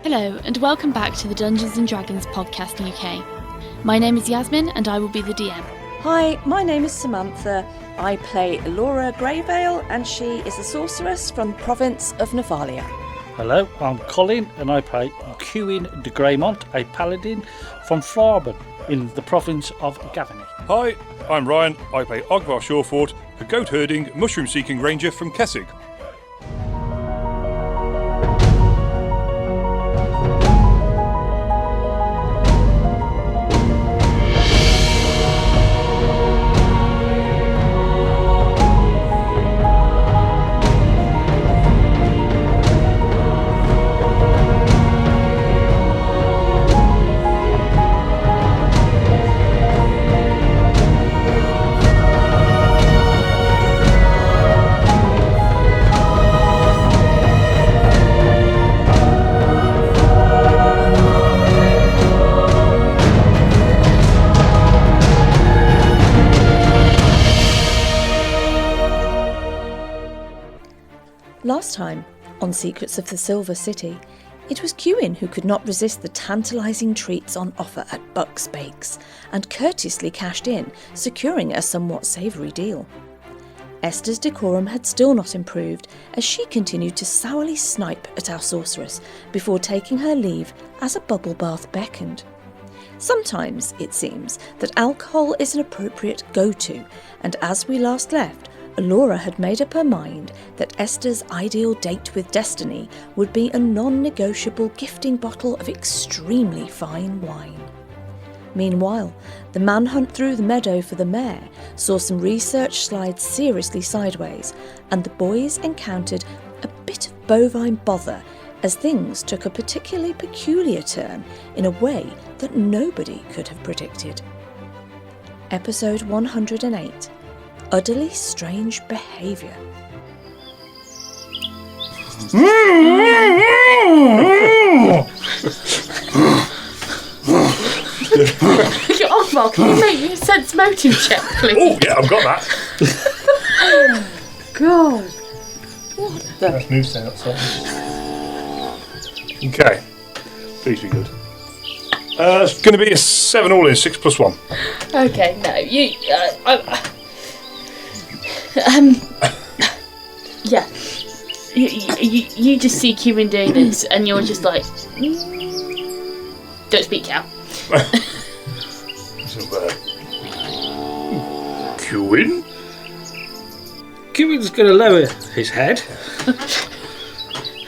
Hello, and welcome back to the Dungeons & Dragons Podcast UK. My name is Yasmin, and I will be the DM. Hi, my name is Samantha. I play Laura Greyvale, and she is a sorceress from the province of Nephalia. Hello, I'm Colin, and I play Cuin de Greymont, a paladin from Thraben in the province of Gavany. Hi, I'm Ryan. I play Ogvar Shawford, a goat-herding, mushroom-seeking ranger from Kessig. Last time, on Secrets of the Silver City, it was Cuin who could not resist the tantalising treats on offer at Buck's Bakes, and courteously cashed in, securing a somewhat savoury deal. Esther's decorum had still not improved, as she continued to sourly snipe at our sorceress before taking her leave as a bubble bath beckoned. Sometimes, it seems, that alcohol is an appropriate go-to, and as we last left, Laura had made up her mind that Esther's ideal date with Destiny would be a non-negotiable gifting bottle of extremely fine wine. Meanwhile, the manhunt through the meadow for the mare saw some research slide seriously sideways, and the boys encountered a bit of bovine bother as things took a particularly peculiar turn in a way that nobody could have predicted. Episode 108. Udderly strange behaviour. Oh, Mark, can you make me a sense motive check, please? Oh, yeah, I've got that. God. That's new sound. Okay. Please be good. It's going to be a 7 all in, 6 plus 1. Okay, no, yeah. You just see Cuin doing this, and you're just like, don't speak, cow. So, Cuin? Cuin's going to lower his head,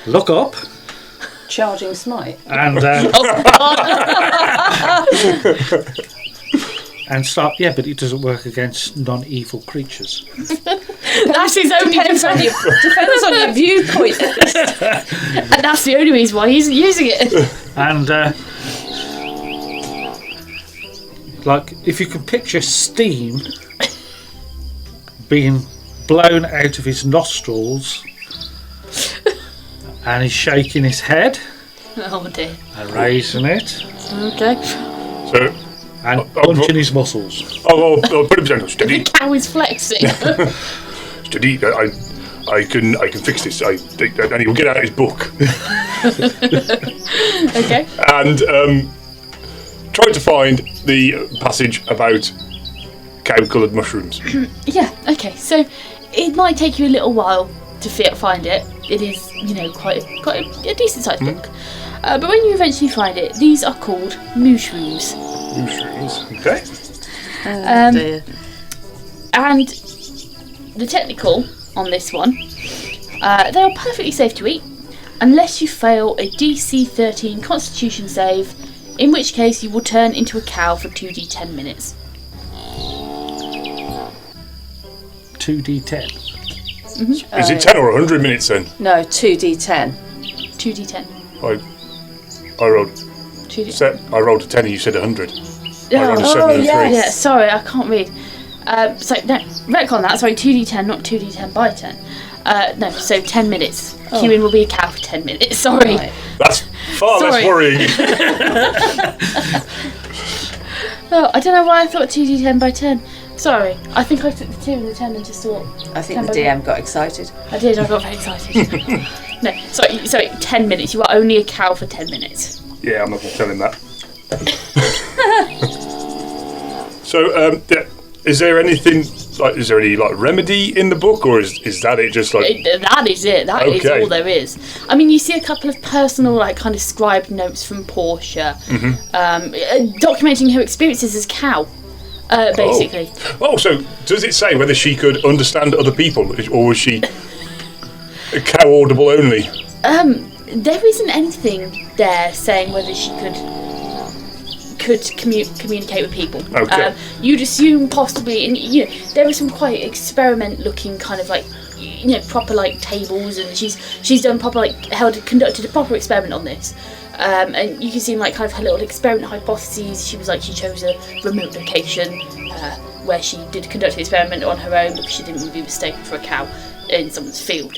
look up, Charging smite. and and start. Yeah, but it doesn't work against non-evil creatures. That's his only Depends on your viewpoint. and that's the only reason why he's using it. And like, if you can picture steam being blown out of his nostrils, and he's shaking his head Oh dear. and raising it Okay. So, and punching his muscles. I'll put him down. Steady. The cow is flexing. Steady. I can fix this. And he'll get out his book. Okay. And try to find the passage about cow-coloured mushrooms. Yeah. Okay. So it might take you a little while to find it. It is, quite a decent sized book. But when you eventually find it, these are called mushrooms. Mushrooms. Okay. Dear. And the technical on this one, they are perfectly safe to eat, unless you fail a DC 13 Constitution save, in which case you will turn into a cow for 2d10 minutes. 2d10. Is it 10 or 100 minutes then? No, 2d10. 2d10. I rolled 2d10. I rolled a 10 and you said 100. I rolled a Oh, 7 and a 3. yeah, sorry, I can't read. So, no, retcon that, sorry, 2d10, not 2d10 by 10. No, so 10 minutes. Cuin will be a cow for 10 minutes, sorry. Right. That's far less worrying. Oh, I don't know why I thought 2d10 by 10. Sorry, I think I took the 2 and the 10 and just thought... I think the DM got excited. I did, I got very excited. No, sorry, 10 minutes. You are only a cow for 10 minutes. Yeah, I'm not going to tell him that. So, is there anything, is there any, remedy in the book, or is that it, just That is it. That is all there is. I mean, you see a couple of personal, kind of scribed notes from Portia, documenting her experiences as a cow, basically. Oh, so does it say whether she could understand other people, or was she a cow audible only? There isn't anything there saying whether she could communicate with people. Okay. You'd assume possibly, and there are some quite experiment looking kind of proper tables, and she's done proper conducted a proper experiment on this. And you can see kind of her little experiment hypotheses. She was she chose a remote location where she did conduct the experiment on her own because she didn't want to be mistaken for a cow in someone's field.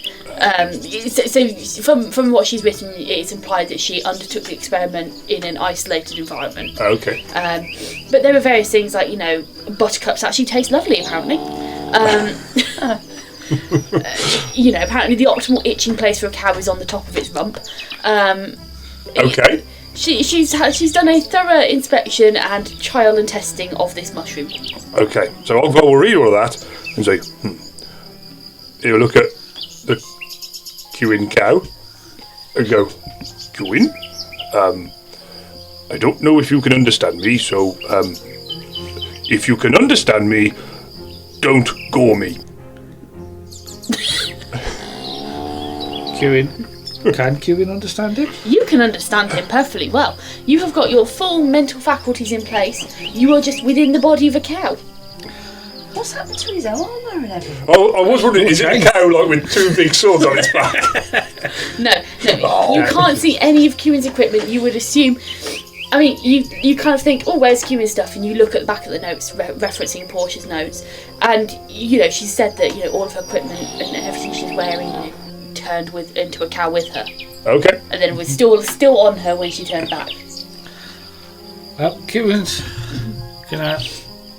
So from what she's written, it's implied that she undertook the experiment in an isolated environment. Okay. But there were various things buttercups actually taste lovely, apparently. Apparently the optimal itching place for a cow is on the top of its rump. Okay. She's done a thorough inspection and trial and testing of this mushroom. Okay, so Ogvar will read all of that and say, he'll look at the Cuin cow and go, Cuin, I don't know if you can understand me, so if you can understand me, don't gore me. Cuin. Can Cuin understand him? You can understand him perfectly well. You have got your full mental faculties in place. You are just within the body of a cow. What's happened to his armour and everything? Oh, I was wondering, is it a cow with two big swords on its back? No. You can't see any of Cuin's equipment. You would assume. I mean, you kind of think, where's Cuin's stuff? And you look at the back of the notes, referencing Portia's notes, and she said that all of her equipment and everything she's wearing, turned into a cow with her. Okay. And then it was still on her when she turned back. Well, Cuin's gonna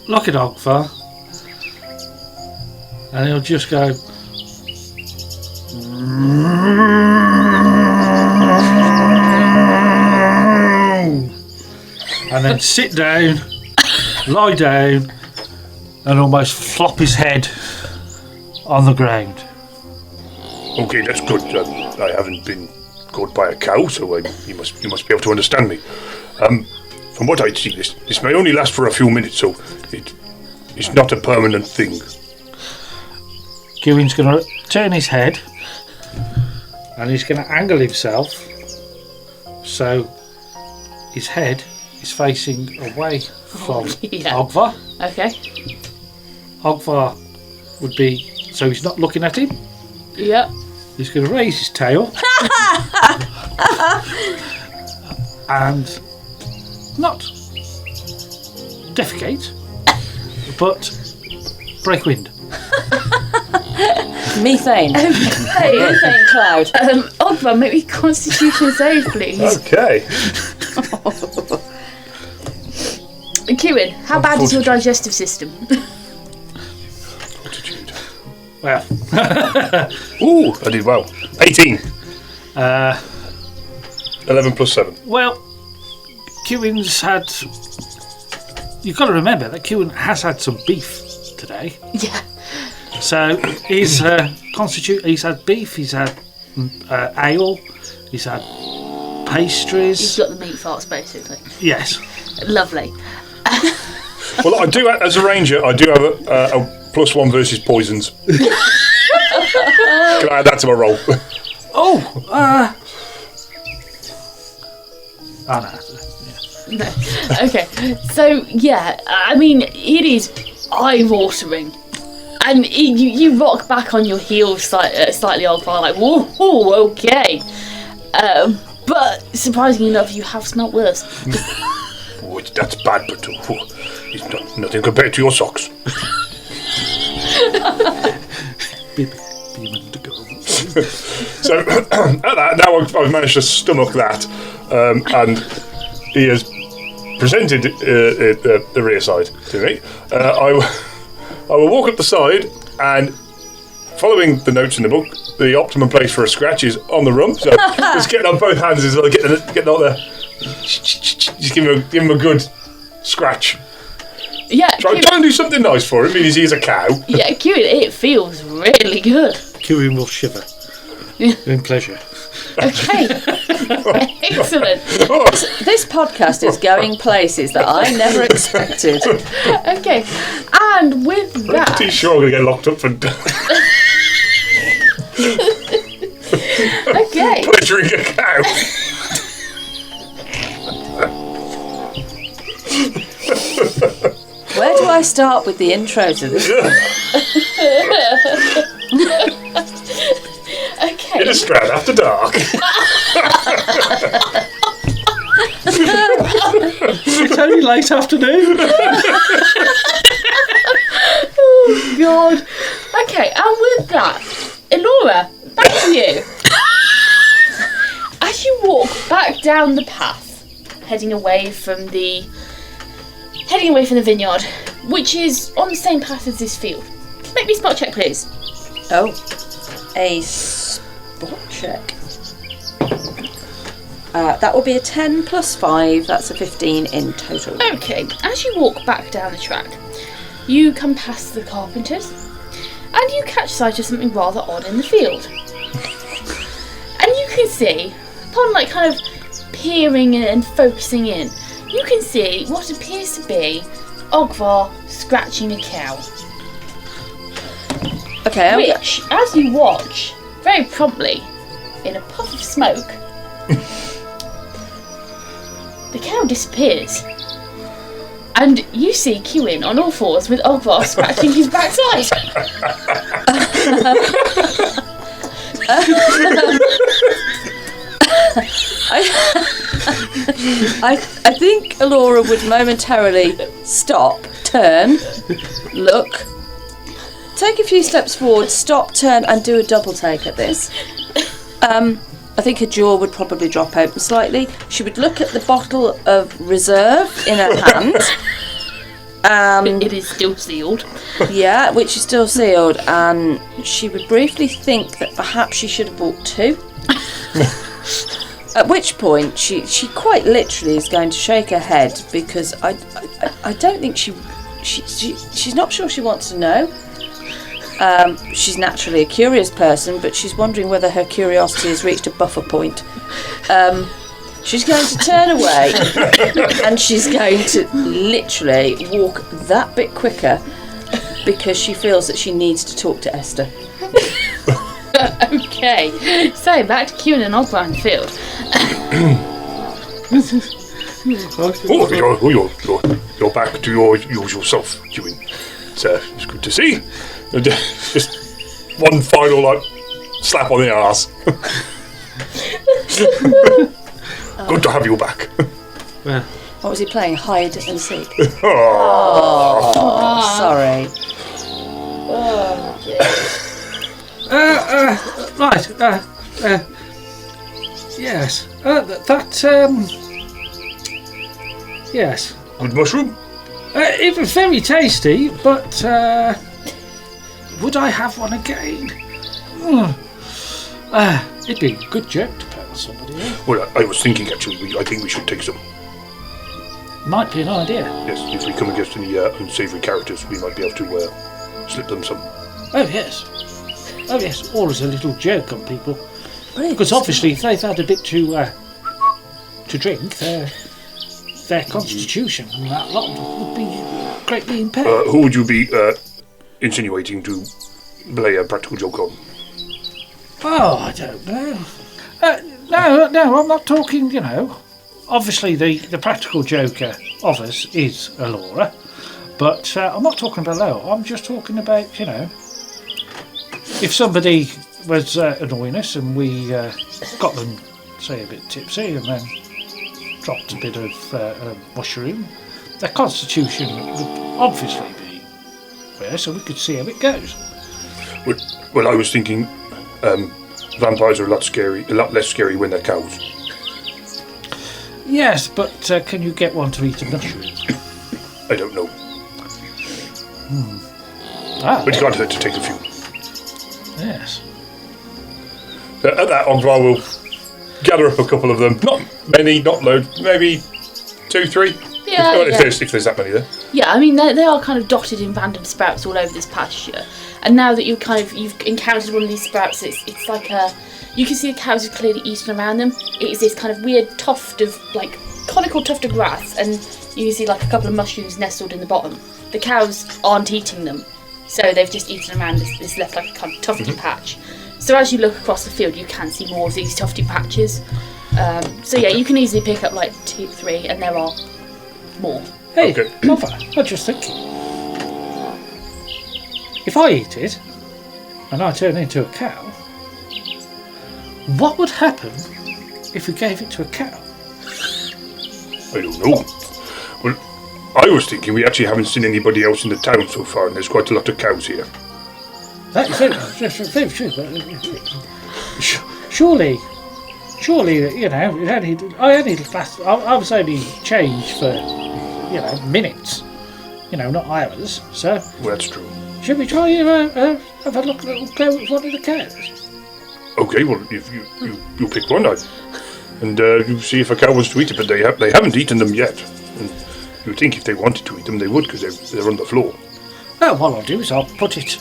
look at Ogvar, and he'll just go. And then sit down, lie down, and almost flop his head on the ground. Okay, that's good. I haven't been caught by a cow, so you must be able to understand me. From what I see, this may only last for a few minutes, so it's not a permanent thing. Cuin's going to turn his head, and he's going to angle himself so his head is facing away from Ogvar. Okay. Ogvar would be, so he's not looking at him. Yep. He's going to raise his tail and not defecate, but break wind. Methane. Methane cloud. Ogvar, make me Constitution save, please. Okay. Cuin, how bad is your digestive system? Fortitude. Well, Ooh, I did well. 18. 11 plus 7. well, Cuin's had. You've got to remember that Cuin has had some beef today. Yeah. So he's he's had beef, he's had ale, he's had pastries. He's got the meat farts, basically. Yes. Lovely. Well, I do, as a ranger, I do have a +1 versus poisons. Can I add that to my roll? Oh no. No. Okay. So yeah, I mean, it is eye-watering, and you rock back on your heels slightly, Ogvar, like whoa, okay. But surprisingly enough, you have smelt worse. Oh, that's bad, but it's nothing compared to your socks. So at that, now I've managed to stomach that, and he has presented the rear side to me. I will walk up the side and following the notes in the book, the optimum place for a scratch is on the rump. So just getting on both hands as well, getting on there. Just give him a good scratch. Yeah. Try and do something nice for him because he's a cow. Yeah, Cuin, it feels really good. Cuin will shiver in pleasure. Okay. Excellent. This podcast is going places that I never expected. Okay. And with that... I'm pretty sure I'm going to get locked up for Okay. pleasuring a cow. Where do I start with the intro to this? Okay. In a strand after dark. It's only late afternoon. Oh, God. Okay, and with that, Elora, back to you. As you walk back down the path, heading away from the vineyard, which is on the same path as this field. Make me a spot check, please. Oh, a spot check. That will be a 10 plus 5, that's a 15 in total. Okay, as you walk back down the track, you come past the carpenters, and you catch sight of something rather odd in the field. And you can see, upon kind of peering and focusing in, you can see what appears to be Ogvar scratching a cow. Okay, Which, as you watch, very promptly, in a puff of smoke, the cow disappears. And you see Cuin on all fours with Ogvar scratching his backside. I think Elora would momentarily stop, turn, look, take a few steps forward, stop, turn, and do a double take at this. I think her jaw would probably drop open slightly. She would look at the bottle of reserve in her hand. It is still sealed. Yeah, which is still sealed, and she would briefly think that perhaps she should have bought 2. At which point she quite literally is going to shake her head, because I don't think she's not sure she wants to know. She's naturally a curious person, but she's wondering whether her curiosity has reached a buffer point. She's going to turn away and she's going to literally walk that bit quicker because she feels that she needs to talk to Esther. Okay, so back to Cuin and Ogvar in the field. You're back to your usual self, Cuin. It's good to see. Just one final slap on the arse. Good to have you back. Well, What was he playing? Hide and seek? Oh. Sorry. right. Yes. Yes. Good mushroom? It was very tasty, but would I have one again? It'd be a good joke to put on somebody else. Well, I was thinking actually, I think we should take some. Might be an idea. Yes, if we come against any unsavoury characters, we might be able to slip them some. Oh yes, or as a little joke on people. Brilliant. Because obviously, if they've had a bit to drink, their constitution and that lot would be greatly impaired. Who would you be insinuating to play a practical joke on? Oh, I don't know. No, I'm not talking, Obviously, the practical joker of us is Elora, but I'm not talking about Leo. I'm just talking about, if somebody was annoying us and we got them, say, a bit tipsy and then dropped a bit of mushroom, their constitution would obviously be there, so we could see how it goes. Well, I was thinking vampires are a lot less scary when they're cows. Yes, but can you get one to eat a mushroom? I don't know. Ah, But you can't hurt to take a few. Yes. At that, Ogvar will gather up a couple of them. Not many, not loads. Maybe 2, 3. Yeah, if there's that many there. Yeah, I mean they are kind of dotted in random sprouts all over this pasture, and now that you've encountered one of these sprouts, it's like you can see the cows have clearly eaten around them. It is this kind of weird tuft of conical tuft of grass, and you can see like a couple of mushrooms nestled in the bottom. The cows aren't eating them, so they've just eaten around this left like a kind of tufty patch. So as you look across the field, you can see more of these tufty patches. So yeah, you can easily pick up like 2, 3, and there are more. Hey, Okay. Mother, I'm just thinking. If I eat it, and I turn into a cow, what would happen if we gave it to a cow? I don't know. Well, I was thinking we actually haven't seen anybody else in the town so far, and there's quite a lot of cows here. That is very true. Surely, I was only changed for, minutes, not hours. So, Well, that's true. should we try have a look at one of the cows? Okay, well, if you pick one out, and you see if a cow wants to eat it, but they haven't eaten them yet. And you'd think if they wanted to eat them, they would, because they're on the floor. Well, what I'll do is I'll put it,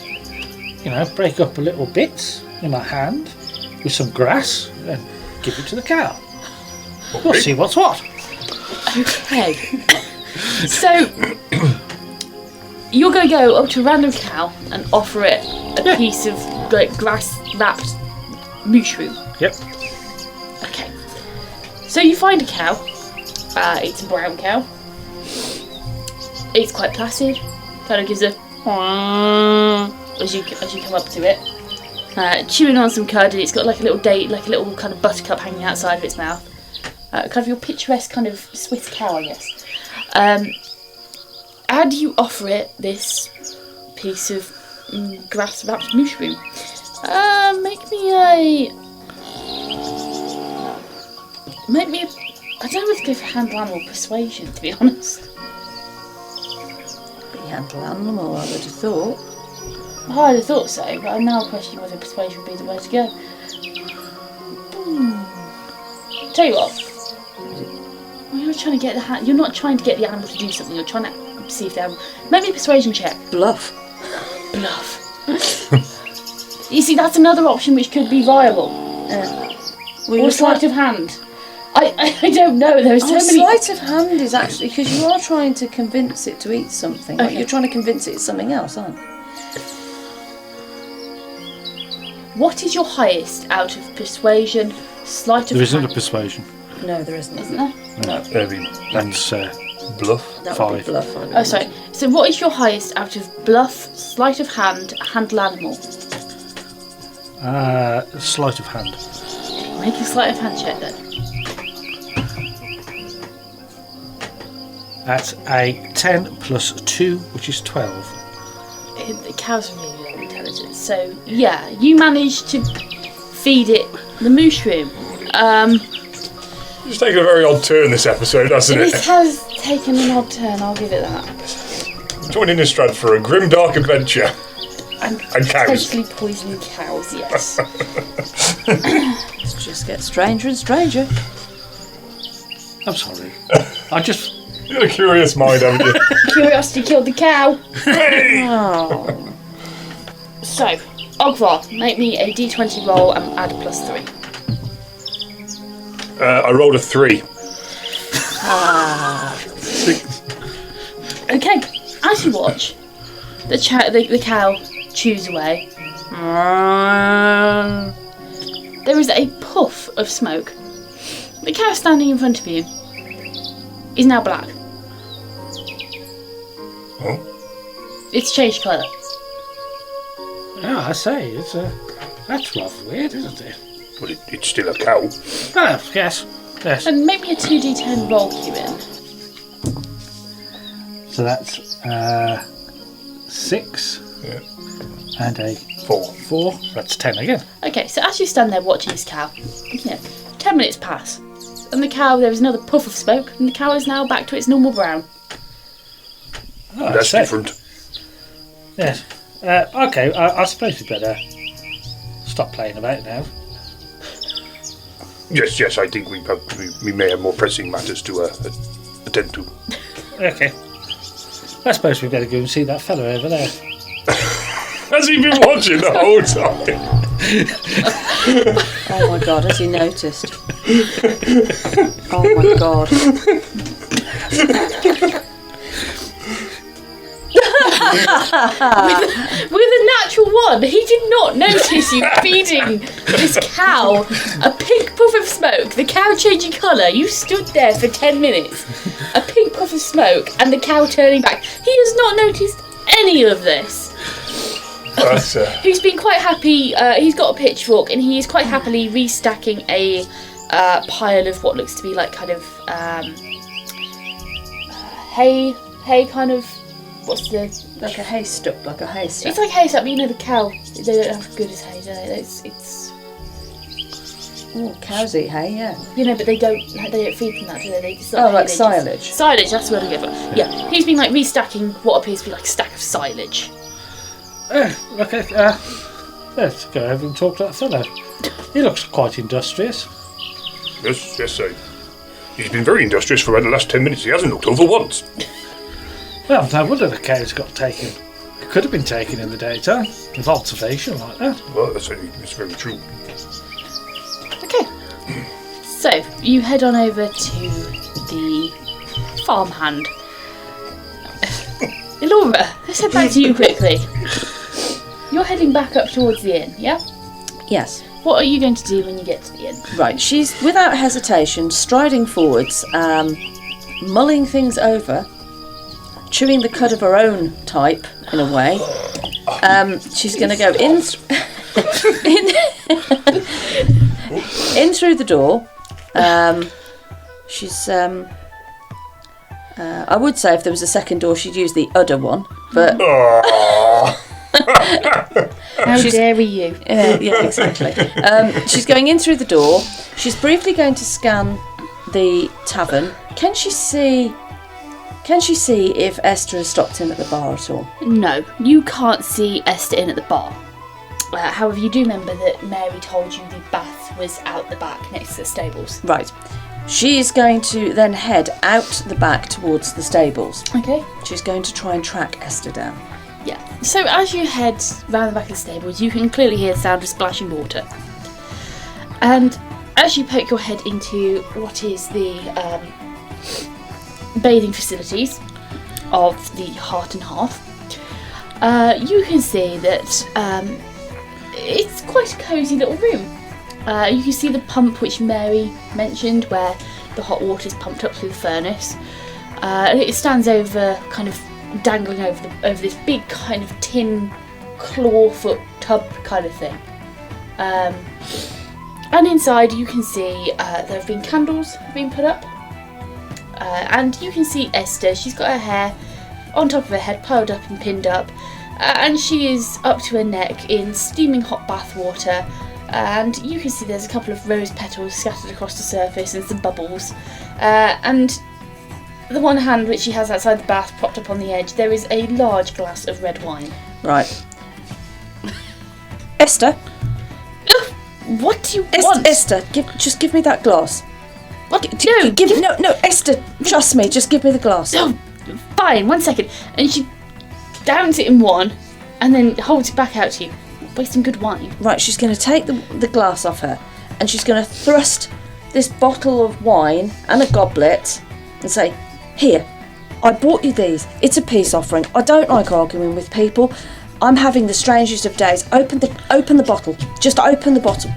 break up a little bits in my hand with some grass and give it to the cow. We'll see what's what. Okay. So you're going to go up to a random cow and offer it a piece of grass wrapped mushroom. Yep. Okay. So you find a cow. It's a brown cow. It's quite placid. Kind of gives a as you come up to it. Chewing on some cud, and it's got like a little date, like a little kind of buttercup hanging outside of its mouth. Kind of your picturesque kind of Swiss cow, I guess. How do you offer it this piece of grass wrapped mushroom? Make me a. I don't know whether to go for handle animal persuasion, to be honest. Be handle animal, I would have thought. I'd have thought so, but I'm now questioning whether persuasion would be the way to go. Tell you what. Well, you're trying to get you're not trying to get the animal to do something. You're trying to see if they're. Make me a persuasion check. Bluff. You see, that's another option which could be viable. Or sleight of hand. I don't know. There's so many. Sleight of hand is actually because you are trying to convince it to eat something. Like you're trying to convince it it's something else, aren't you? What is your highest out of persuasion, sleight of hand? There isn't a persuasion. No, there isn't. Isn't there? No. That's Bluff. That 5. would be bluff. Oh, sorry. So what is your highest out of bluff, sleight of hand, handle animal? Sleight of hand. Make a sleight of hand check then. That's a 10 plus 2, which is 12. The cows are really low intelligence, so yeah, you manage to feed it the mushroom. It's taken a very odd turn this episode, hasn't It it? has taken an odd turn, I'll give it that. Joining Innistrad for a grim dark adventure. And cows. potentially poisoning cows, yes. It just gets stranger and stranger. I'm sorry. I just. You're a curious mind, haven't you? Curiosity killed the cow. Hey! Oh. So, Ogvar, make me a d20 roll and add a +3. I rolled a 3. Okay, as you watch, the cow chews away. There is a puff of smoke. The cow standing in front of you is now black. Oh? It's changed colour. Yeah, I say, that's rather weird, isn't it? Well, it's still a cow. Oh, yes. And make me a 2d10 roll, Cuin. So that's 6 Yeah. and a 4. That's 10 again. Okay, so as you stand there watching this cow, 10 minutes pass. And the cow, there is another puff of smoke, and the cow is now back to its normal brown. Oh, That's different. Yes. Okay, I suppose we better stop playing about now. Yes, I think we may have more pressing matters to attend to. Okay. I suppose we better go and see that fella over there. Has he been watching the whole time? Oh my god, has he noticed? Oh my god. With a natural one, he did not notice you feeding this cow a pink puff of smoke, the cow changing colour. You stood there for 10 minutes, a pink puff of smoke, and the cow turning back. He has not noticed any of this. He's been quite happy. He's got a pitchfork, and he is quite happily restacking a pile of what looks to be like kind of hay kind of. What's the Like a haystack, like a haystack. It's like haystack, but you know the cow. They don't have good as hay, do they? It's. Oh, cows eat hay, yeah. You know, but they don't feed them that, do they? It's not Oh, hay, like they silage. Silage, that's what I give it. Yeah, he's been like restacking what appears to be like a stack of silage. Okay, let's go over and talk to that fellow. He looks quite industrious. Yes, he's been very industrious for about the last 10 minutes. He hasn't looked over once. Well, no wonder the cows got taken. It could have been taken in the daytime, with observation like that. Well, that's very true. Okay. So, you head on over to the farmhand. Elora, let's head back to you quickly. You're heading back up towards the inn, yeah? Yes. What are you going to do when you get to the inn? Right, she's without hesitation striding forwards, mulling things over, chewing the cud of her own type in a way. She's going to go in through the door. She's. I would say if there was a second door, she'd use the udder one, but. How dare you? Yeah, exactly. She's going in through the door. She's briefly going to scan the tavern. Can she see if Esther has stopped in at the bar at all? No, you can't see Esther in at the bar. However, you do remember that Mary told you the bath was out the back next to the stables. Right. She is going to then head out the back towards the stables. Okay. She's going to try and track Esther down. Yeah. So as you head round the back of the stables, you can clearly hear the sound of splashing water. And as you poke your head into what is the bathing facilities of the Heart and Hearth, you can see that it's quite a cosy little room. You can see the pump which Mary mentioned, where the hot water is pumped up through the furnace. It stands over, kind of dangling over this big kind of tin clawfoot tub kind of thing. And inside you can see there have been candles being put up. And you can see Esther. She's got her hair on top of her head, piled up and pinned up. And she is up to her neck in steaming hot bath water. And you can see there's a couple of rose petals scattered across the surface and some bubbles. And the one hand which she has outside the bath propped up on the edge, there is a large glass of red wine. Right. Esther? What do you want? Esther, just give me that glass. What? No, Esther, trust me, just give me the glass. Oh, fine, 1 second. And she downs it in one and then holds it back out to you. Wasting good wine. Right, she's going to take the glass off her and she's going to thrust this bottle of wine and a goblet and say, "Here, I bought you these. It's a peace offering. I don't like arguing with people. I'm having the strangest of days. Open the bottle. Just open the bottle."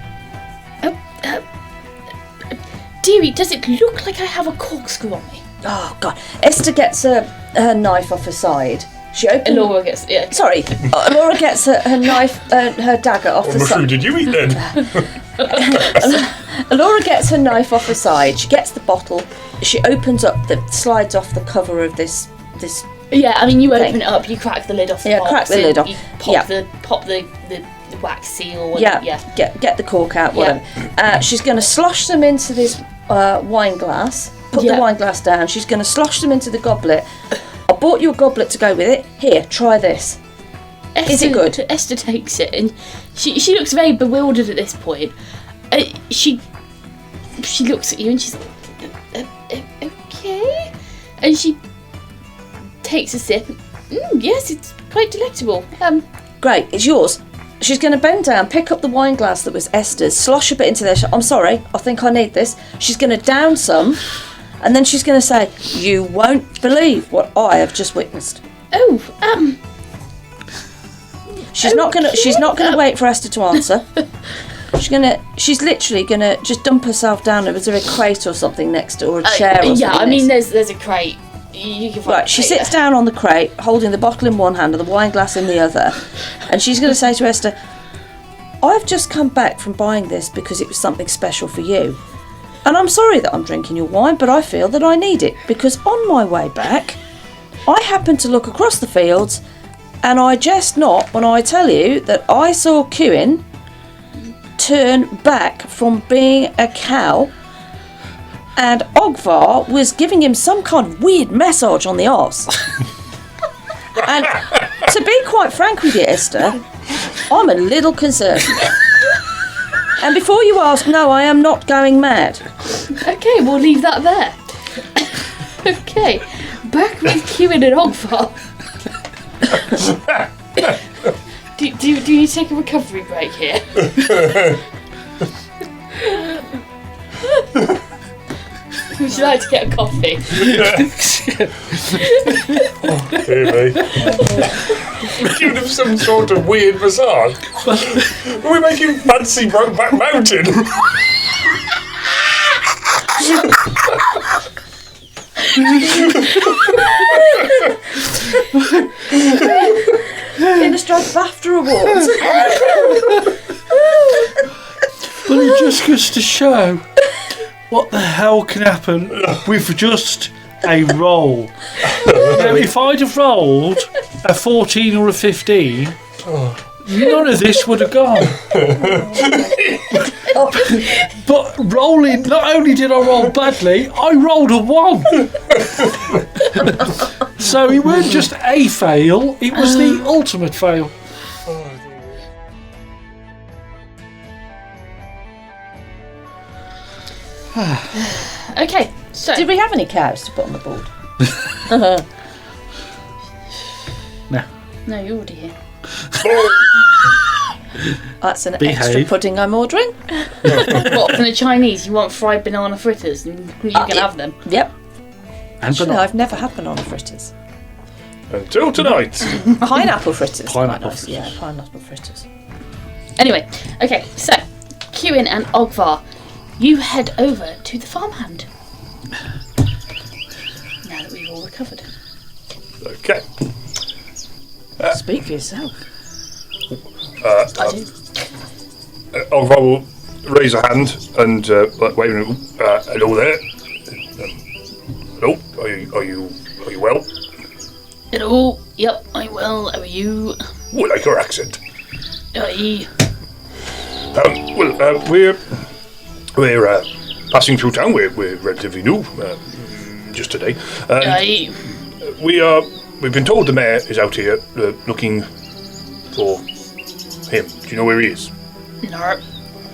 Dearie, does it look like I have a corkscrew on me? Oh, God. Esther gets her knife off her side. She opens... Elora gets... Yeah. Sorry. Elora gets her knife, her dagger off the mushroom side. did you eat then? Elora gets her knife off her side. She gets the bottle. She opens up, slides off the cover of this... Yeah, I mean, you open it up, you crack the lid off the box. Crack the lid off. You pop the wax seal. Get the cork out, whatever. She's going to slosh them into this wine glass. Put the wine glass down. She's going to slosh them into the goblet. I bought you a goblet to go with it. Here, try this. Is it good? Esther takes it, and she looks very bewildered at this point. She looks at you, and she's okay, and she takes a sip. Yes, it's quite delectable. Great, it's yours. She's going to bend down, pick up the wine glass that was Esther's, slosh a bit into there. I'm sorry, I think I need this. She's going to down some, and then she's going to say, "You won't believe what I have just witnessed." Oh, She's not going to wait for Esther to answer. She's literally going to just dump herself down. Is there a crate or something next to, or a chair or something? Yeah, I mean, there's a crate. You can find Right, she sits down on the crate, holding the bottle in one hand and the wine glass in the other, and she's going to say to Esther, "I've just come back from buying this because it was something special for you. And I'm sorry that I'm drinking your wine, but I feel that I need it, because on my way back, I happened to look across the fields, and I jest not when I tell you that I saw Cuin turn back from being a cow, and Ogvar was giving him some kind of weird massage on the arse." And to be quite frank with you, Esther, I'm a little concerned. And before you ask, no, I am not going mad. Okay, we'll leave that there. Okay, back with Cuin and Ogvar. do you need to take a recovery break here? Would you like to get a coffee? Hey, mate. Giving him some sort of weird massage. Are we making fancy Brokeback Mountain? In the Strike BAFTA Awards. Well, it just goes to show what the hell can happen with just a roll. Now, if I'd have rolled a 14 or a 15, none of this would have gone. But rolling, not only did I roll badly, I rolled a 1. So it weren't just a fail, it was the ultimate fail. Okay, so Did we have any cows to put on the board? no, you're already here. That's an Behave. extra pudding I'm ordering. What, from the Chinese? You want fried banana fritters, and you can have them. Yep. And No, banana. I've never had banana fritters. Until tonight. Pineapple fritters. Pineapple quite nice. fritters. Yeah, pineapple fritters. Anyway, okay, so Cuin and Ogvar, you head over to the farmhand. Now that we've all recovered. Okay. Speak for yourself. I do. Ogvar will raise a hand and wait a minute. Hello there. Hello. Are you well? Hello. Yep, I'm well. How are you? Oh, I like your accent. Aye. We're passing through town. We're relatively new, just today. Aye. We've been told the mayor is out here looking for him. Do you know where he is? No.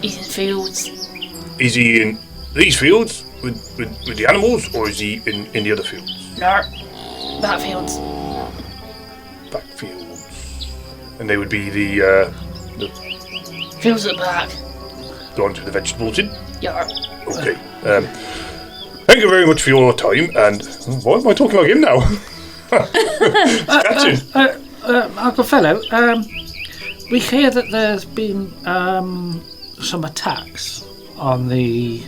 He's in fields. Is he in these fields with the animals, or is he in the other fields? No. Backfields. Back fields. And they would be the Fields at the back. ones with the vegetables in? Yeah. Okay. Thank you very much for your time, and why am I talking like him now? Catching. Uncle Fellow, we hear that there's been some attacks on the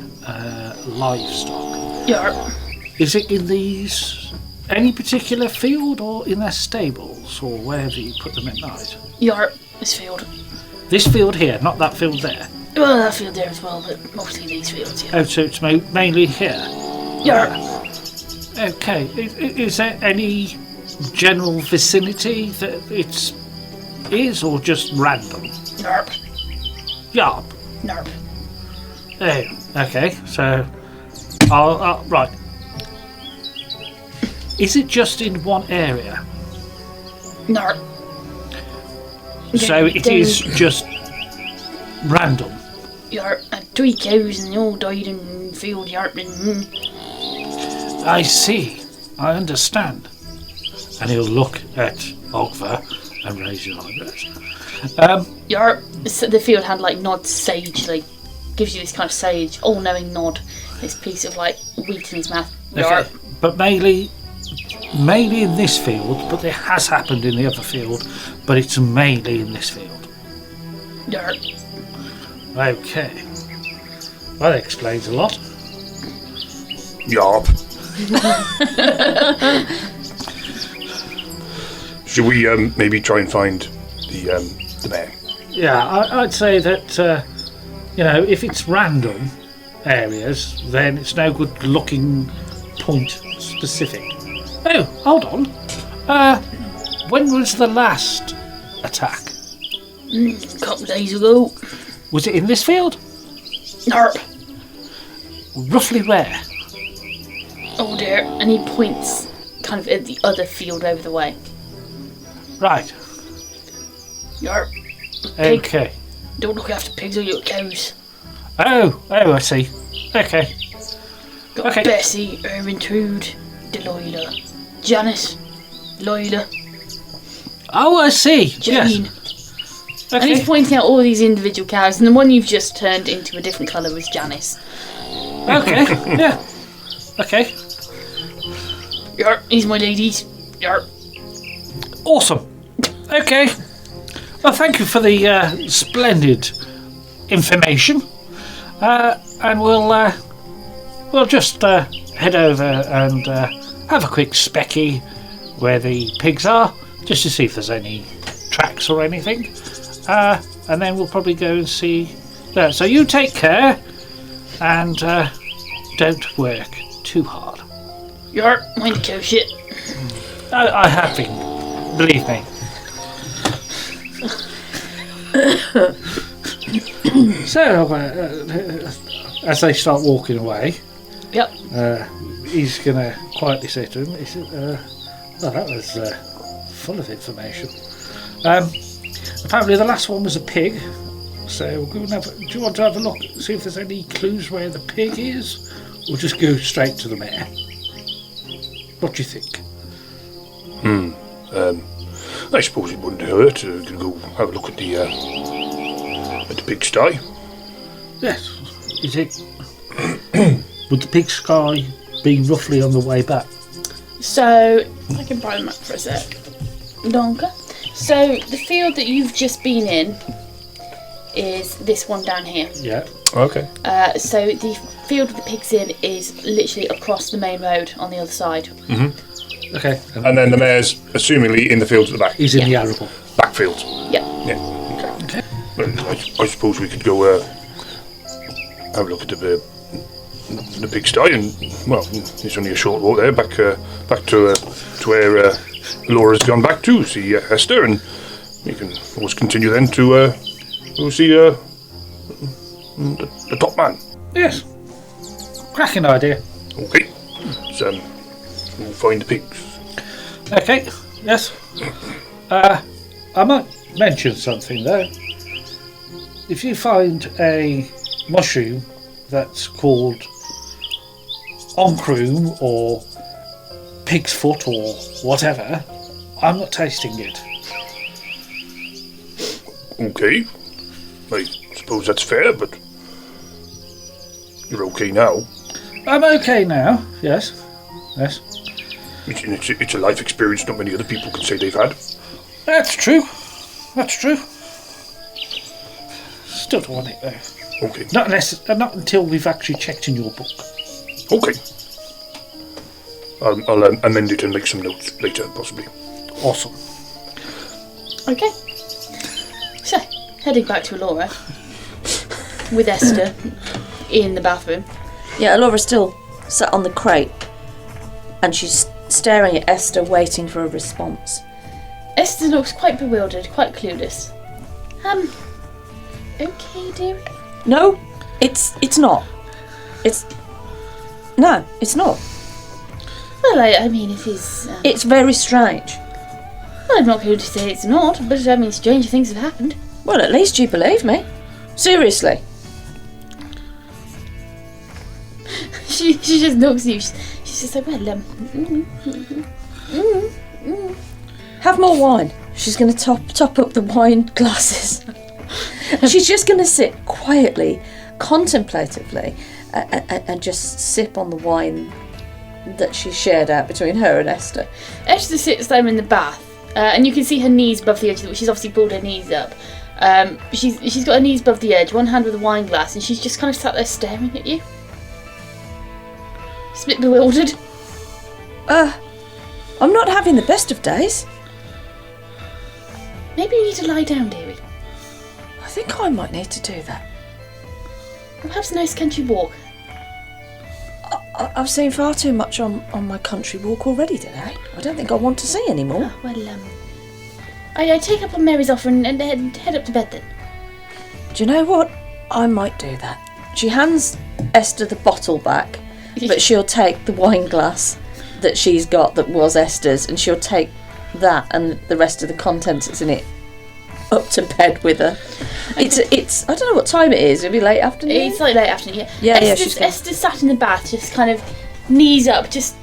livestock. Yeah. Is it in any particular field, or in their stables, or wherever you put them at night? Yeah. This field. This field here, not that field there. Well, that field there as well, but mostly these fields, yeah. Oh, so it's mainly here. Yeah. Okay. Is there any general vicinity that it is, or just random? Nerp. Yarp. Nerp. Oh, okay. So, right. Is it just in one area? Nerp. So it is just random. Yarp, I had 3 cows and they all died in the field, yarp. I see. I understand. And he'll look at Ogva and raise his eyebrows. Yarp, so the field hand like nods sagely, gives you this kind of sage, all-knowing nod. This piece of like wheat in his mouth. Yarp. Okay. But mainly in this field, but it has happened in the other field, but it's mainly in this field. Yarp. Okay. Well, that explains a lot. Yarp. Should we maybe try and find the mare? Yeah, I'd say that, if it's random areas, then it's no good looking point specific. Oh, hold on. When was the last attack? A couple of days ago. Was it in this field? Yarp. Roughly where? Oh dear. And he points kind of at the other field over the way. Right. Yarp. Pig. Okay. Don't look after pigs or your cows. Oh, I see. Okay. Got Okay. Bessie, Ermintrude, Delilah, Janice, Lola, Oh, I see. Jane. Yes. And he's Okay. pointing out all these individual cows, and the one you've just turned into a different colour was Janice. Okay. Yeah. Okay. Yarp, these are my ladies. Yarp. Awesome. Okay. Well, thank you for the splendid information. And we'll just head over and have a quick specky where the pigs are, just to see if there's any tracks or anything. And then we'll probably go and see that. So you take care and don't work too hard. Yarp, mind the cow shit. I have been, believe me. So, as they start walking away, Yep. he's going to quietly say to him, he said, well, that was full of information. Apparently the last one was a pig, so we'll go and do you want to have a look, see if there's any clues where the pig is, or just go straight to the mare? What do you think? I suppose it wouldn't hurt to go have a look at the pigsty. Yes. Is it... Would the pigsty be roughly on the way back? So, I can borrow the map for a sec. Longer. So, the field that you've just been in is this one down here. Yeah. Okay. So, the field with the pigs in is literally across the main road on the other side. Okay. And then the mare's assumingly in the fields at the back. He's in the arable. Backfields. Yeah. Yeah. Okay. Well, I suppose we could go have a look at the pigsty, and well, it's only a short walk there back to where Laura's gone back to see Esther, and we can always continue then to go see the top man. Yes. Cracking idea. Okay. So we'll find the pigs. Okay. Yes. I might mention something though. If you find a mushroom that's called oncroom or pig's foot or whatever, I'm not tasting it. Okay. I suppose that's fair, but you're okay now. I'm okay now. Yes. Yes. It's a life experience not many other people can say they've had. That's true. That's true. Still don't want it though. Okay. Not until we've actually checked in your book. Okay. I'll amend it and make some notes later, possibly. Awesome. Okay. So, heading back to Laura with Esther in the bathroom. Yeah, Laura's still sat on the crate and she's staring at Esther, waiting for a response. Esther looks quite bewildered, quite clueless. Okay, dear. No, it's not. No, it's not. Well, I mean, it is. It's very strange. I'm not going to say it's not, but I mean, stranger things have happened. Well, at least you believe me. Seriously. She just looks at you. She's just like, well, Have more wine. She's going to top up the wine glasses. She's just going to sit quietly, contemplatively, and just sip on the wine that she shared out between her and Esther. Esther sits there in the bath, and you can see her knees above the edge. She's obviously pulled her knees up. She's got her knees above the edge, one hand with a wine glass, and she's just kind of sat there staring at you. She's a bit bewildered. I'm not having the best of days. Maybe you need to lie down, dearie. I think I might need to do that. Or perhaps a nice country walk. I've seen far too much on my country walk already today. I don't think I want to see any more. Oh, well, I take up on Mary's offer and head up to bed then. Do you know what? I might do that. She hands Esther the bottle back, but she'll take the wine glass that she's got that was Esther's, and she'll take that and the rest of the contents that's in it up to bed with her. It's I don't know what time it is. It'll be late afternoon. It's like late afternoon, yeah. Esther's sat in the bath, just kind of knees up, just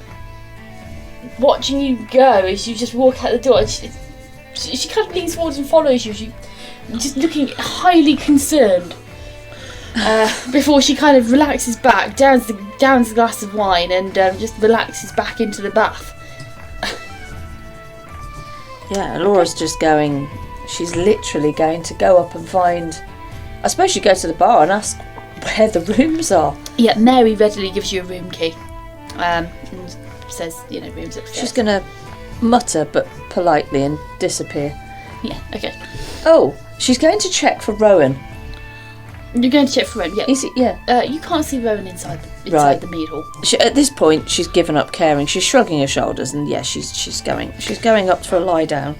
watching you go as you just walk out the door. And she kind of leans forwards and follows you. She just looking highly concerned. Before she kind of relaxes back, downs the glass of wine, and just relaxes back into the bath. Yeah, Laura's just going. She's literally going to go up and find. I suppose she'd go to the bar and ask where the rooms are. Yeah, Mary readily gives you a room key. And says, rooms upstairs. She's going to mutter, but politely, and disappear. Yeah, okay. Oh, she's going to check for Rowan. You're going to check for Rowan, yeah. Is it? Yeah. You can't see Rowan inside Right. the mead hall. At this point, she's given up caring. She's shrugging her shoulders, and yeah, she's going up for a lie down.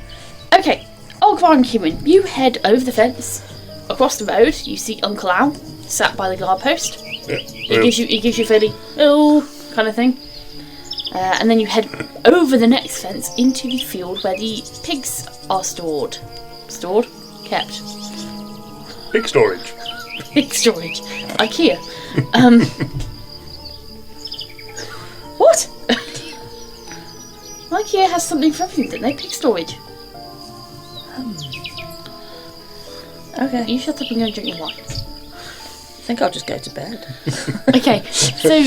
Okay, Ogvar and Cuin, you head over the fence. Across the road, you see Uncle Al sat by the guard post. Yeah. He gives you a fairly kind of thing. And then you head over the next fence into the field where the pigs are stored. Kept. Pig storage. Pig storage. IKEA. What? IKEA has something for everything, don't they? Pig storage. Okay. You shut up and go and drink your wine. I think I'll just go to bed. Okay, so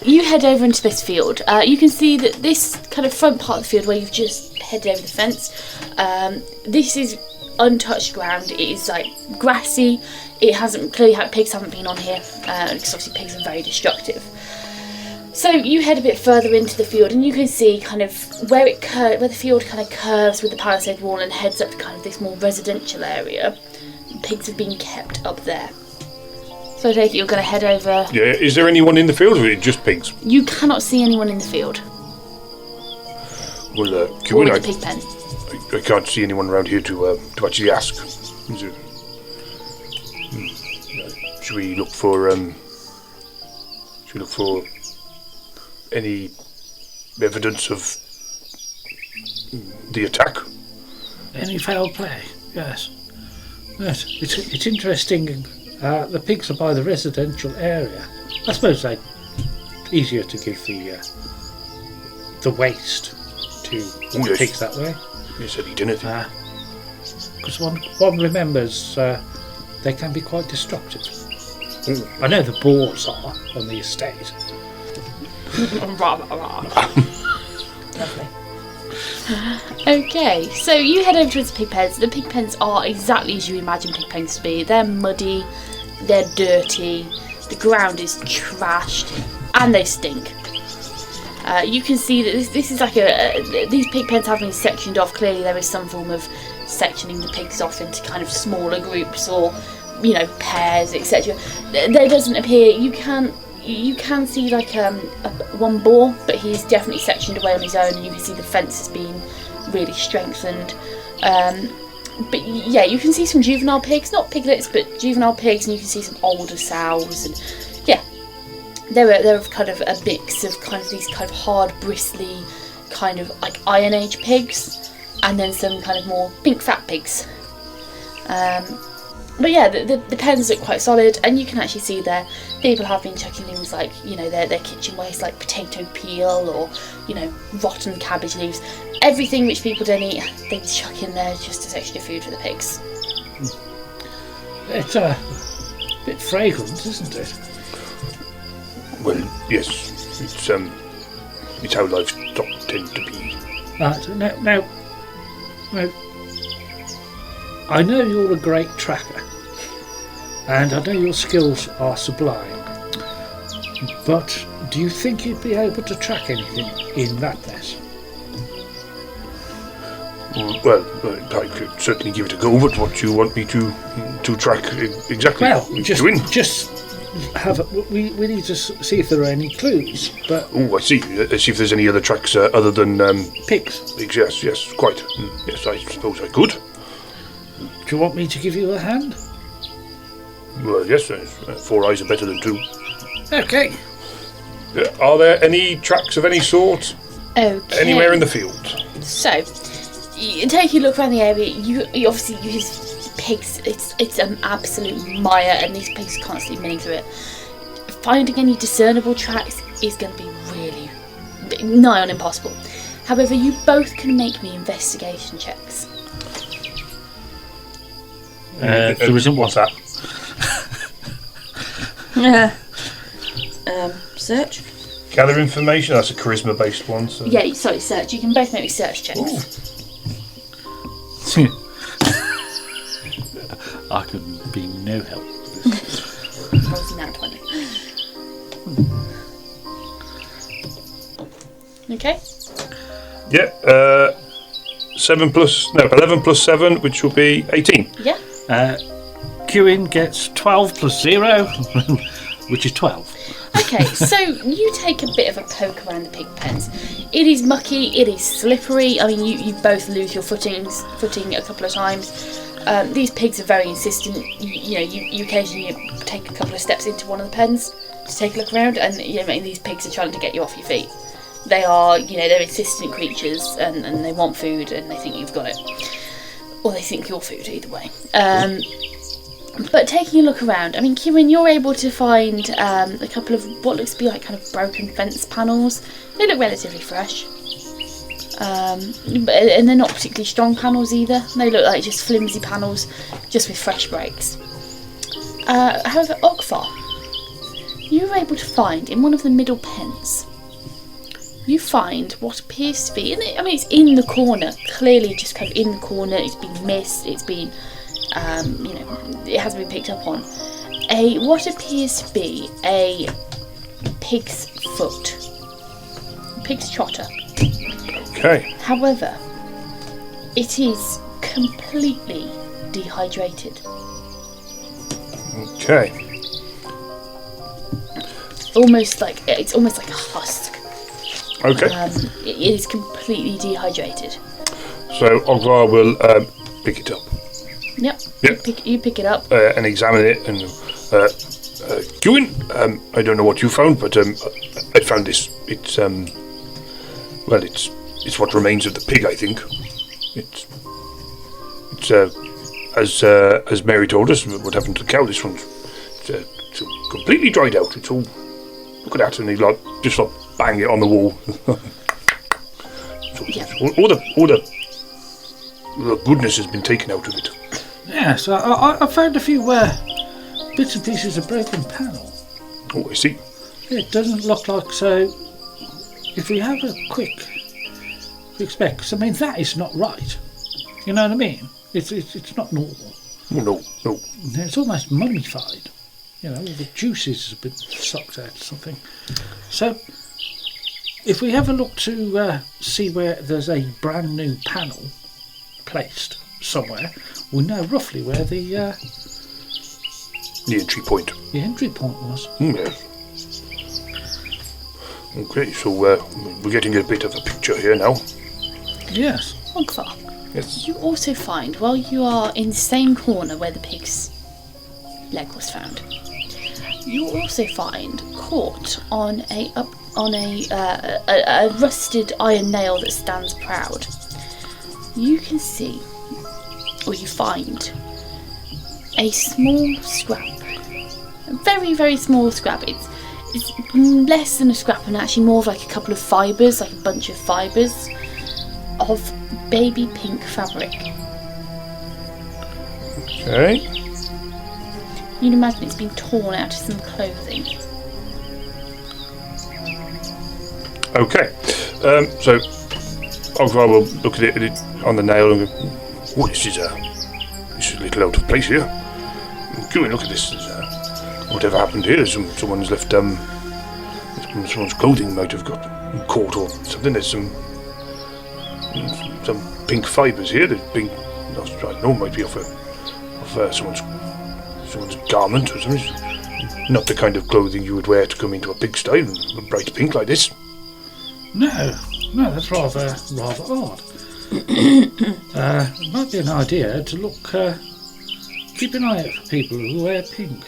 you head over into this field. You can see that this kind of front part of the field where you've just headed over the fence, this is untouched ground. It is like grassy. It hasn't pigs haven't been on here because obviously pigs are very destructive. So you head a bit further into the field and you can see kind of where the field kind of curves with the palisade wall and heads up to kind of this more residential area. Pigs have been kept up there. So I take it you're going to head over. Yeah, is there anyone in the field or is it just pigs? You cannot see anyone in the field. Well, Or Cuin, in the pig pen. I can't see anyone around here to actually ask. Is there, should we look for any evidence of the attack? Any foul play? Yes. Yes. It's interesting. The pigs are by the residential area. I suppose they're easier to give the waste to the pigs that way. Yes, I'd eat anything. Because one remembers they can be quite destructive. I know the boars are on the estate. Lovely. Okay, so you head over towards the pig pens. The pig pens are exactly as you imagine pig pens to be. They're muddy, they're dirty, the ground is trashed, and they stink. You can see that this is like these pig pens have been sectioned off. Clearly there is some form of sectioning the pigs off into kind of smaller groups or, pairs, etc. There doesn't appear, you can see like one boar, but he's definitely sectioned away on his own, and you can see the fence has been really strengthened. But yeah, you can see some juvenile pigs, not piglets, but juvenile pigs, and you can see some older sows, and yeah, they're kind of a mix of kind of these kind of hard, bristly, kind of like Iron Age pigs. and then some kind of more pink fat pigs. But yeah, the pens look quite solid, and you can actually see there people have been chucking things like, you know, their kitchen waste, like potato peel or, you know, rotten cabbage leaves. Everything which people don't eat, they chuck in there just as extra food for the pigs. It's a bit fragrant, isn't it? Well, yes. It's how livestock tend to be. Right, now, I know you're a great tracker, and I know your skills are sublime, but do you think you'd be able to track anything in that mess? Well, I could certainly give it a go, but what do you want me to track exactly? Well, Cuin? just have we need to see if there are any clues, but... Oh, I see. See if there's any other tracks other than... Pigs. Pigs, yes, quite. Yes, I suppose I could. Do you want me to give you a hand? Well, yes, 4 eyes are better than 2. Okay. Are there any tracks of any sort Okay. anywhere in the field? So, you take a look around the area. You obviously use pigs. It's an absolute mire, and these pigs are constantly milling through it. Finding any discernible tracks is going to be really nigh on impossible. However, you both can make me investigation checks. There isn't one. What's that? Search. Gather information. That's a charisma-based one. So. Yeah, sorry, search. You can both make me search checks. I can be no help with this. I was now 20. Okay. Yeah. 11 plus 7, which will be 18. Yeah. Cuin gets 12 plus 0, which is 12. Okay, so you take a bit of a poke around the pig pens. It is mucky, it is slippery. I mean, you both lose your footing a couple of times. These pigs are very insistent. You occasionally take a couple of steps into one of the pens to take a look around, and these pigs are trying to get you off your feet. They are, they're insistent creatures, and they want food, and they think you've got it, or they think you're food. Either way. But taking a look around, I mean, Cuin, you're able to find a couple of what looks to be like kind of broken fence panels. They look relatively fresh. And they're not particularly strong panels either. They look like just flimsy panels, just with fresh breaks. However, Ogvar, you were able to find in one of the middle pens, you find what appears to be, it's in the corner, clearly just kind of in the corner, it's been missed, it's been... it hasn't been picked up on. What appears to be a pig's foot, pig's trotter. Okay. However, it is completely dehydrated. Okay. It's almost like a husk. Okay. It is completely dehydrated. So Ogvar will pick it up. Yep. Yep. You pick it up. And examine it, and Cuin, I don't know what you found, but I found this. It's what remains of the pig, I think. It's as Mary told us, what happened to the cow. This one's it's completely dried out. It's all, look at that, and he just bang it on the wall. All the goodness has been taken out of it. Yes, I found a few bits and pieces of broken panel. Oh, I see. It doesn't look like so. If we have a quick spec, 'cause that is not right. You know what I mean? It's not normal. Oh, no. It's almost mummified. All the juices have been sucked out or something. So, if we have a look to see where there's a brand new panel placed somewhere, we know roughly where the entry point. The entry point was. Yes. Okay, so we're getting a bit of a picture here now. Yes. Ogvar, Yes. you also find, while you are in the same corner where the pig's leg was found, you also find caught on a rusted iron nail that stands proud. you can see, or you find, a small scrap. A very, very small scrap. It's less than a scrap and actually more of like a couple of fibres, like a bunch of fibres of baby pink fabric. Okay. You'd imagine it's been torn out of some clothing. Okay. So Ogvar will look at it on the nail and go, "Oh, this is a little out of place here. Cuin, look at this. Whatever happened here? Someone's left. Someone's clothing might have got caught or something. There's some pink fibres here. There's pink. I don't know. Might be off someone's garment or something. Not the kind of clothing you would wear to come into a pigsty, bright pink like this." No, that's rather odd. It might be an idea to keep an eye out for people who wear pink.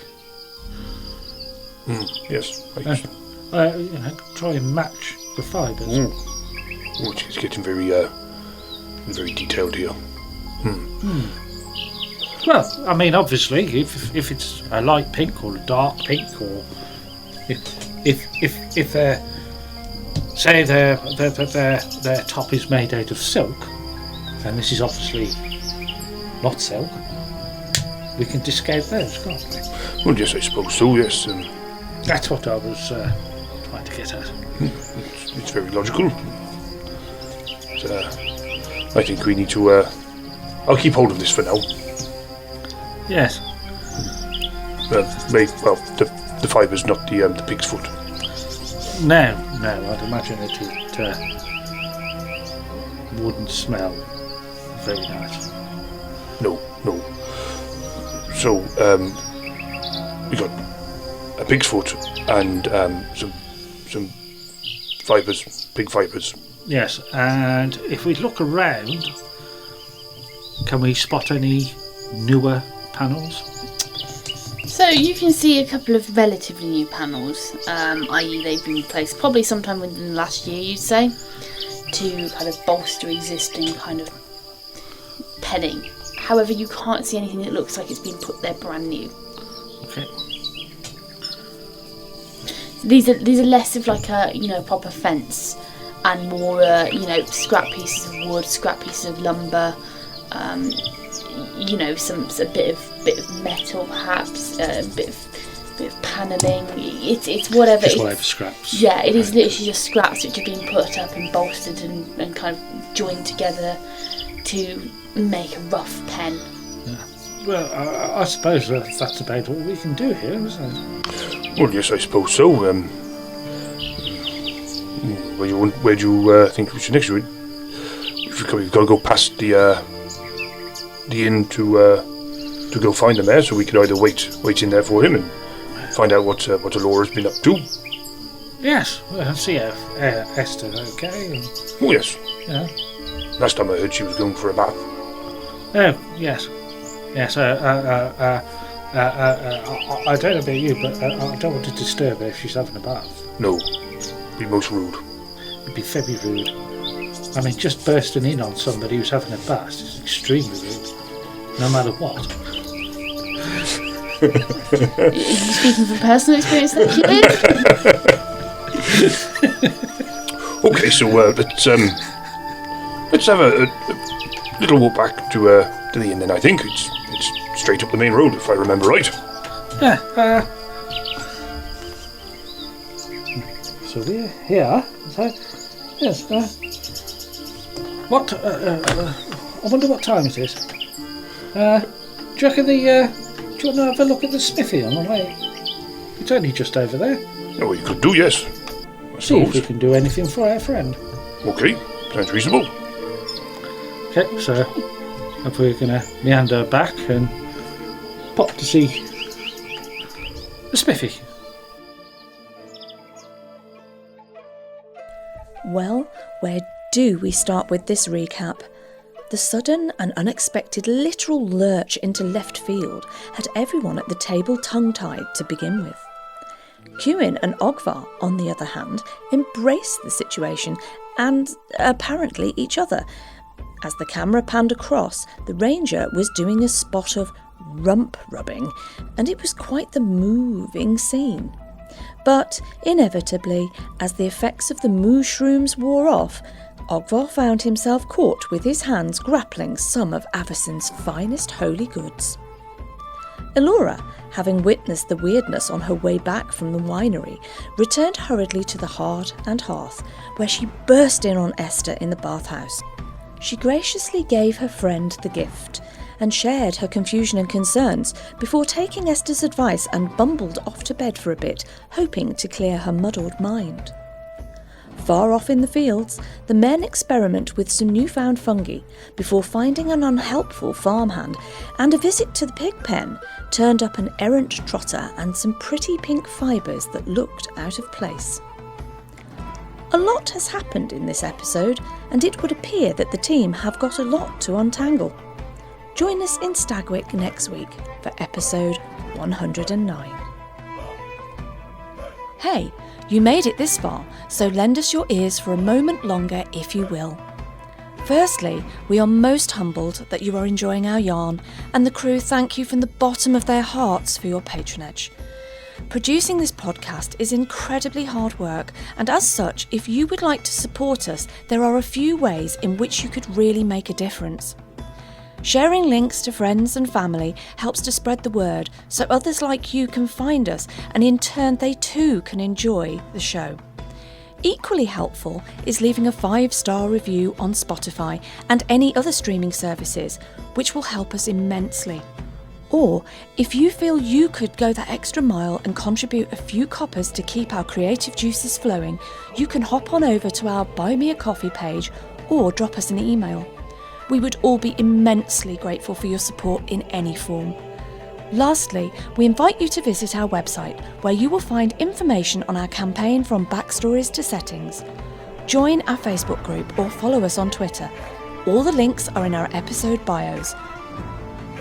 Yes. Try and match the fibres. Oh, it's getting very detailed here. Well, I mean, obviously, if it's a light pink or a dark pink, or if say their top is made out of silk, and this is obviously not silk, we can discount those, can't we? Well, yes, I suppose so. Yes. That's what I was trying to get at. It's very logical. I think we need to. I'll keep hold of this for now. Yes. The fibre's not the pig's foot. No, I'd imagine it wouldn't smell very nice. No. So, we got a pig's foot and some fibres, pig fibres. Yes, and if we look around, can we spot any newer panels? So you can see a couple of relatively new panels, i.e. they've been replaced probably sometime within the last year, you'd say, to kind of bolster existing kind of penning. However, you can't see anything that looks like it's been put there brand new. Okay. These are less of like a proper fence, and more scrap pieces of wood, scrap pieces of lumber, a bit of metal perhaps, a bit of panelling. It's whatever. Just whatever scraps. Yeah, it is literally just scraps which have been put up and bolstered and kind of joined together to make a rough pen. Yeah. Well, I suppose that's about all we can do here, isn't it? Well, yes, I suppose so. Where do you think we should next? We've got to go past the inn to go find the mayor, so we could either wait in there for him and find out what Alora's been up to. Yes, well, see if Esther's okay. Oh, yes. Yeah. Last time I heard she was going for a bath. Oh, yes. Yes, I don't know about you, but I don't want to disturb her if she's having a bath. No, be most rude. It'd be very rude. I mean, just bursting in on somebody who's having a bath is extremely rude, no matter what. Are you speaking from personal experience there, Cuin? Okay, so let's have a little walk back to the inn then. I think it's straight up the main road, if I remember right. Yeah. So we're here. So yes. What? I wonder what time it is. Do you reckon do you want to have a look at the smithy on the way? It's only just over there. Oh, you could do, yes. See if we can do anything for our friend. Okay, sounds reasonable. Okay, so if we're going to meander back and pop to see the smithy. Well, where do we start with this recap? The sudden and unexpected literal lurch into left field had everyone at the table tongue-tied to begin with. Cuin and Ogvar, on the other hand, embraced the situation and apparently each other. As the camera panned across, the ranger was doing a spot of rump rubbing, and it was quite the moving scene. But inevitably, as the effects of the moo-shrooms wore off, Ogvar found himself caught with his hands grappling some of Avacyn's finest holy goods. Elora, having witnessed the weirdness on her way back from the winery, returned hurriedly to the heart and hearth, where she burst in on Esther in the bathhouse. She graciously gave her friend the gift, and shared her confusion and concerns before taking Esther's advice and bumbled off to bed for a bit, hoping to clear her muddled mind. Far off in the fields, the men experiment with some newfound fungi before finding an unhelpful farmhand, and a visit to the pig pen turned up an errant trotter and some pretty pink fibres that looked out of place. A lot has happened in this episode, and it would appear that the team have got a lot to untangle. Join us in Stagwick next week for episode 109. Hey, you made it this far, so lend us your ears for a moment longer if you will. Firstly, we are most humbled that you are enjoying our yarn, and the crew thank you from the bottom of their hearts for your patronage. Producing this podcast is incredibly hard work, and as such, if you would like to support us, there are a few ways in which you could really make a difference. Sharing links to friends and family helps to spread the word so others like you can find us, and in turn they too can enjoy the show. Equally helpful is leaving a 5-star review on Spotify and any other streaming services, which will help us immensely. Or, if you feel you could go that extra mile and contribute a few coppers to keep our creative juices flowing, you can hop on over to our Buy Me a Coffee page or drop us an email. We would all be immensely grateful for your support in any form. Lastly, we invite you to visit our website, where you will find information on our campaign from backstories to settings. Join our Facebook group or follow us on Twitter. All the links are in our episode bios.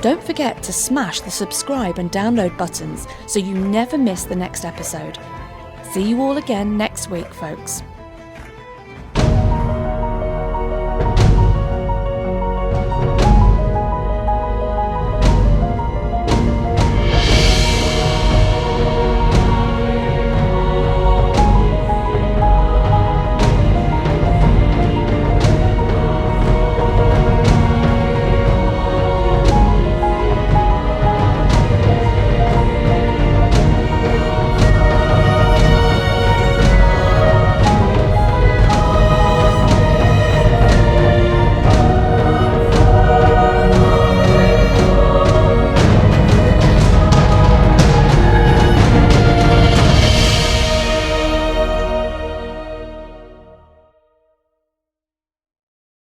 Don't forget to smash the subscribe and download buttons so you never miss the next episode. See you all again next week, folks.